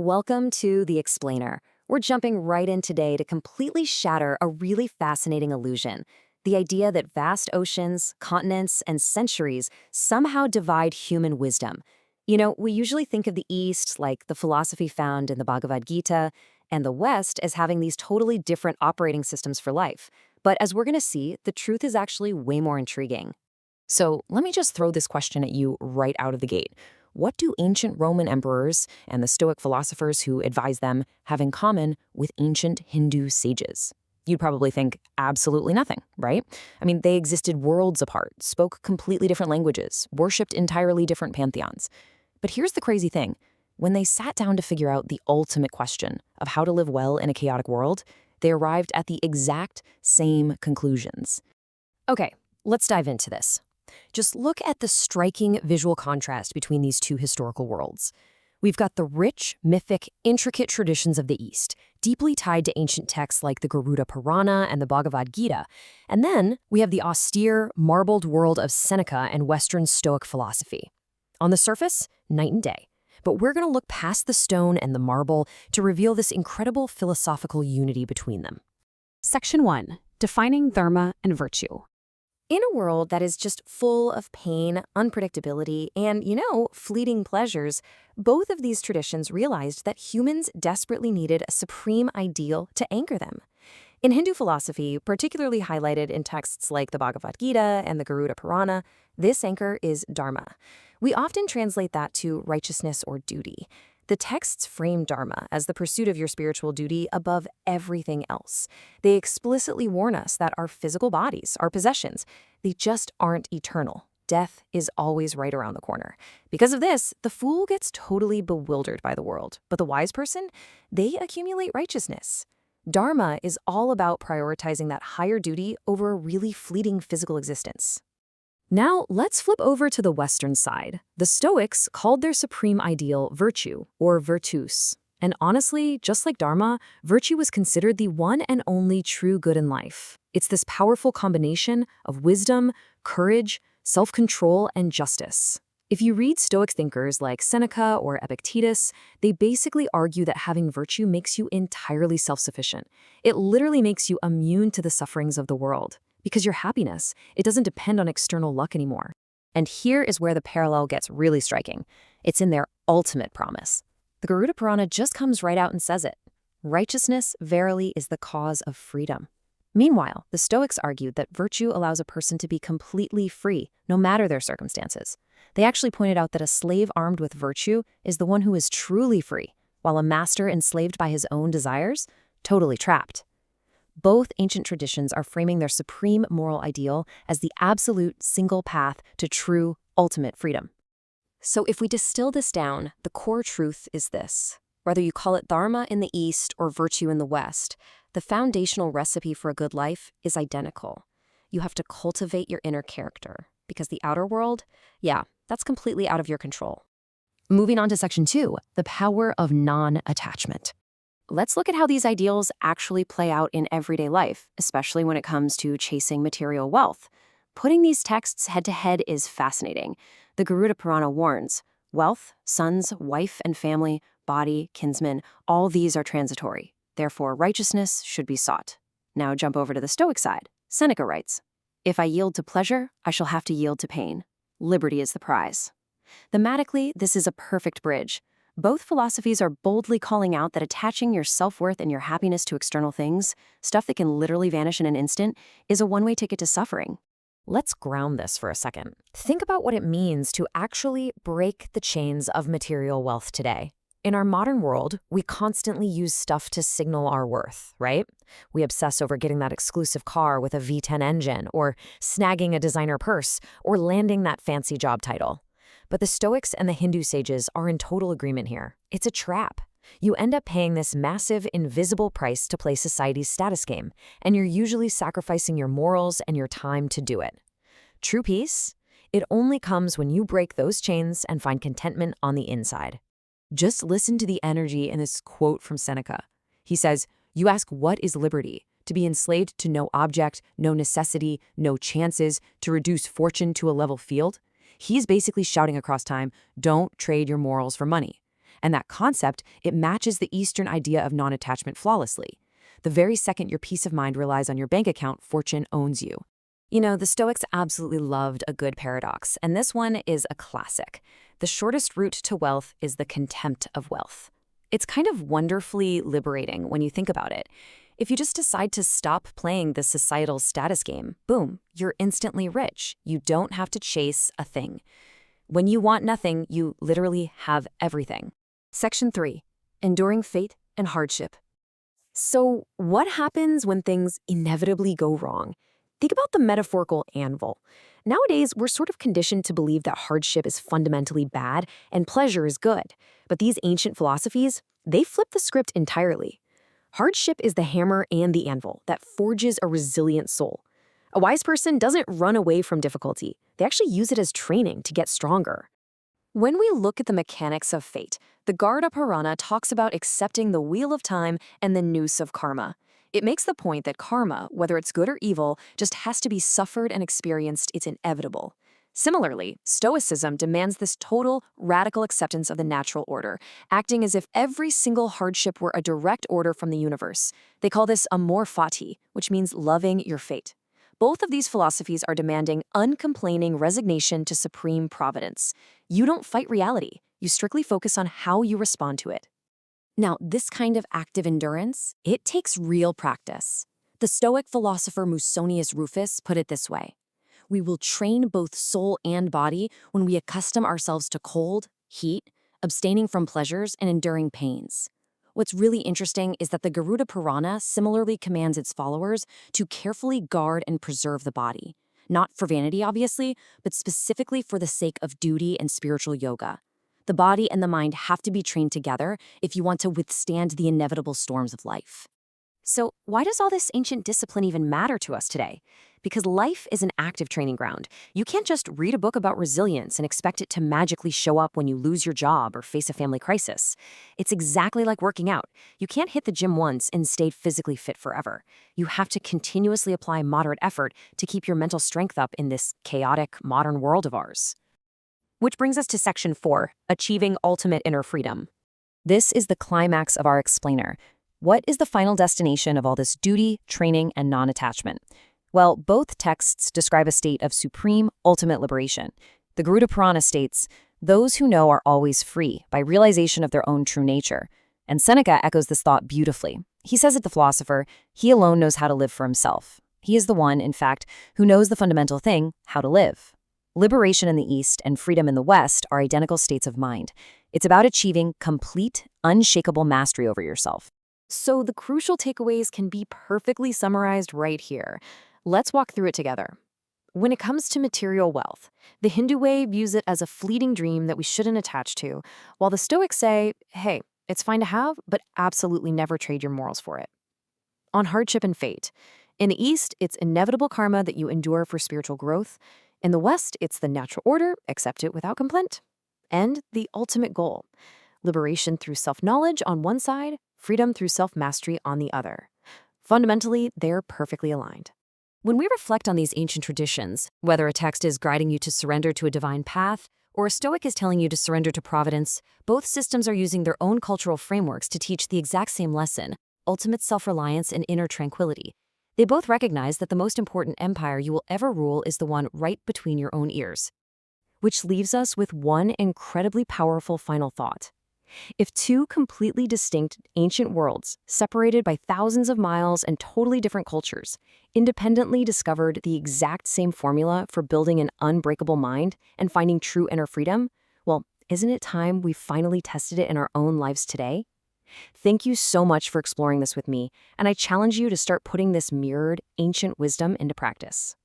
Welcome to The Explainer. We're jumping right in today to completely shatter a really fascinating illusion. The idea that vast oceans, continents, and centuries somehow divide human wisdom. We usually think of the East like the philosophy found in the Bhagavad Gita, and the West as having these totally different operating systems for life. But as we're going to see, the truth is actually way more intriguing. So let me just throw this question at you right out of the gate. What do ancient Roman emperors and the Stoic philosophers who advise them have in common with ancient Hindu sages? You'd probably think absolutely nothing, right? I mean, they existed worlds apart, spoke completely different languages, worshipped entirely different pantheons. But here's the crazy thing. When they sat down to figure out the ultimate question of how to live well in a chaotic world, they arrived at the exact same conclusions. Okay, let's dive into this. Just look at the striking visual contrast between these two historical worlds. We've got the rich, mythic, intricate traditions of the East, deeply tied to ancient texts like the Garuda Purana and the Bhagavad Gita. And then we have the austere, marbled world of Seneca and Western Stoic philosophy. On the surface, night and day. But we're going to look past the stone and the marble to reveal this incredible philosophical unity between them. Section 1. Defining Dharma and Virtue. In a world that is just full of pain, unpredictability, and, fleeting pleasures, both of these traditions realized that humans desperately needed a supreme ideal to anchor them. In Hindu philosophy, particularly highlighted in texts like the Bhagavad Gita and the Garuda Purana, this anchor is Dharma. We often translate that to righteousness or duty. The texts frame Dharma as the pursuit of your spiritual duty above everything else. They explicitly warn us that our physical bodies, our possessions, they just aren't eternal. Death is always right around the corner. Because of this, the fool gets totally bewildered by the world, but the wise person, they accumulate righteousness. Dharma is all about prioritizing that higher duty over a really fleeting physical existence. Now, let's flip over to the Western side. The Stoics called their supreme ideal virtue, or virtus. And honestly, just like Dharma, virtue was considered the one and only true good in life. It's this powerful combination of wisdom, courage, self-control, and justice. If you read Stoic thinkers like Seneca or Epictetus, they basically argue that having virtue makes you entirely self-sufficient. It literally makes you immune to the sufferings of the world. Because your happiness, it doesn't depend on external luck anymore. And here is where the parallel gets really striking. It's in their ultimate promise. The Garuda Purana just comes right out and says it. Righteousness verily is the cause of freedom. Meanwhile, the Stoics argued that virtue allows a person to be completely free, no matter their circumstances. They actually pointed out that a slave armed with virtue is the one who is truly free, while a master enslaved by his own desires, totally trapped. Both ancient traditions are framing their supreme moral ideal as the absolute single path to true, ultimate freedom. So if we distill this down, the core truth is this. Whether you call it Dharma in the East or virtue in the West, the foundational recipe for a good life is identical. You have to cultivate your inner character, because the outer world, that's completely out of your control. Moving on to Section 2, the power of non-attachment. Let's look at how these ideals actually play out in everyday life, especially when it comes to chasing material wealth. Putting these texts head-to-head is fascinating. The Garuda Purana warns, wealth, sons, wife and family, body, kinsmen, all these are transitory. Therefore, righteousness should be sought. Now jump over to the Stoic side. Seneca writes, if I yield to pleasure, I shall have to yield to pain. Liberty is the prize. Thematically, this is a perfect bridge. Both philosophies are boldly calling out that attaching your self-worth and your happiness to external things, stuff that can literally vanish in an instant, is a one-way ticket to suffering. Let's ground this for a second. Think about what it means to actually break the chains of material wealth today. In our modern world, we constantly use stuff to signal our worth, right? We obsess over getting that exclusive car with a V10 engine, or snagging a designer purse, or landing that fancy job title. But the Stoics and the Hindu sages are in total agreement here. It's a trap. You end up paying this massive, invisible price to play society's status game, and you're usually sacrificing your morals and your time to do it. True peace? It only comes when you break those chains and find contentment on the inside. Just listen to the energy in this quote from Seneca. He says, you ask what is liberty? To be enslaved to no object, no necessity, no chances, to reduce fortune to a level field? He's basically shouting across time, don't trade your morals for money. And that concept, it matches the Eastern idea of non-attachment flawlessly. The very second your peace of mind relies on your bank account, fortune owns you. You know, the Stoics absolutely loved a good paradox, and this one is a classic. The shortest route to wealth is the contempt of wealth. It's kind of wonderfully liberating when you think about it. If you just decide to stop playing the societal status game, boom, you're instantly rich. You don't have to chase a thing. When you want nothing, you literally have everything. Section 3. Enduring fate and hardship. So, what happens when things inevitably go wrong? Think about the metaphorical anvil. Nowadays, we're sort of conditioned to believe that hardship is fundamentally bad and pleasure is good. But these ancient philosophies, they flip the script entirely. Hardship is the hammer and the anvil that forges a resilient soul. A wise person doesn't run away from difficulty. They actually use it as training to get stronger. When we look at the mechanics of fate, the Garuda Purana talks about accepting the wheel of time and the noose of karma. It makes the point that karma, whether it's good or evil, just has to be suffered and experienced. It's inevitable. Similarly, Stoicism demands this total, radical acceptance of the natural order, acting as if every single hardship were a direct order from the universe. They call this Amor Fati, which means loving your fate. Both of these philosophies are demanding uncomplaining resignation to supreme providence. You don't fight reality. You strictly focus on how you respond to it. Now, this kind of active endurance, it takes real practice. The Stoic philosopher Musonius Rufus put it this way: we will train both soul and body when we accustom ourselves to cold, heat, abstaining from pleasures, and enduring pains. What's really interesting is that the Garuda Purana similarly commands its followers to carefully guard and preserve the body, not for vanity, obviously, but specifically for the sake of duty and spiritual yoga. The body and the mind have to be trained together if you want to withstand the inevitable storms of life. So, why does all this ancient discipline even matter to us today? Because life is an active training ground. You can't just read a book about resilience and expect it to magically show up when you lose your job or face a family crisis. It's exactly like working out. You can't hit the gym once and stay physically fit forever. You have to continuously apply moderate effort to keep your mental strength up in this chaotic, modern world of ours. Which brings us to Section 4, Achieving Ultimate Inner Freedom. This is the climax of our explainer. What is the final destination of all this duty, training, and non-attachment? Well, both texts describe a state of supreme, ultimate liberation. The Garuda Purana states, "Those who know are always free by realization of their own true nature." And Seneca echoes this thought beautifully. He says of the philosopher, he alone knows how to live for himself. He is the one, in fact, who knows the fundamental thing, how to live. Liberation in the East and freedom in the West are identical states of mind. It's about achieving complete, unshakable mastery over yourself. So the crucial takeaways can be perfectly summarized right here. Let's walk through it together. When it comes to material wealth, the Hindu way views it as a fleeting dream that we shouldn't attach to, while the Stoics say, hey, it's fine to have, but absolutely never trade your morals for it. On hardship and fate, in the East, it's inevitable karma that you endure for spiritual growth. In the West, it's the natural order, accept it without complaint. And the ultimate goal, liberation through self-knowledge on one side, freedom through self-mastery on the other. Fundamentally, they're perfectly aligned. When we reflect on these ancient traditions, whether a text is guiding you to surrender to a divine path, or a Stoic is telling you to surrender to providence, both systems are using their own cultural frameworks to teach the exact same lesson: ultimate self-reliance and inner tranquility. They both recognize that the most important empire you will ever rule is the one right between your own ears. Which leaves us with one incredibly powerful final thought. If two completely distinct ancient worlds, separated by thousands of miles and totally different cultures, independently discovered the exact same formula for building an unbreakable mind and finding true inner freedom, well, isn't it time we finally tested it in our own lives today? Thank you so much for exploring this with me, and I challenge you to start putting this mirrored, ancient wisdom into practice.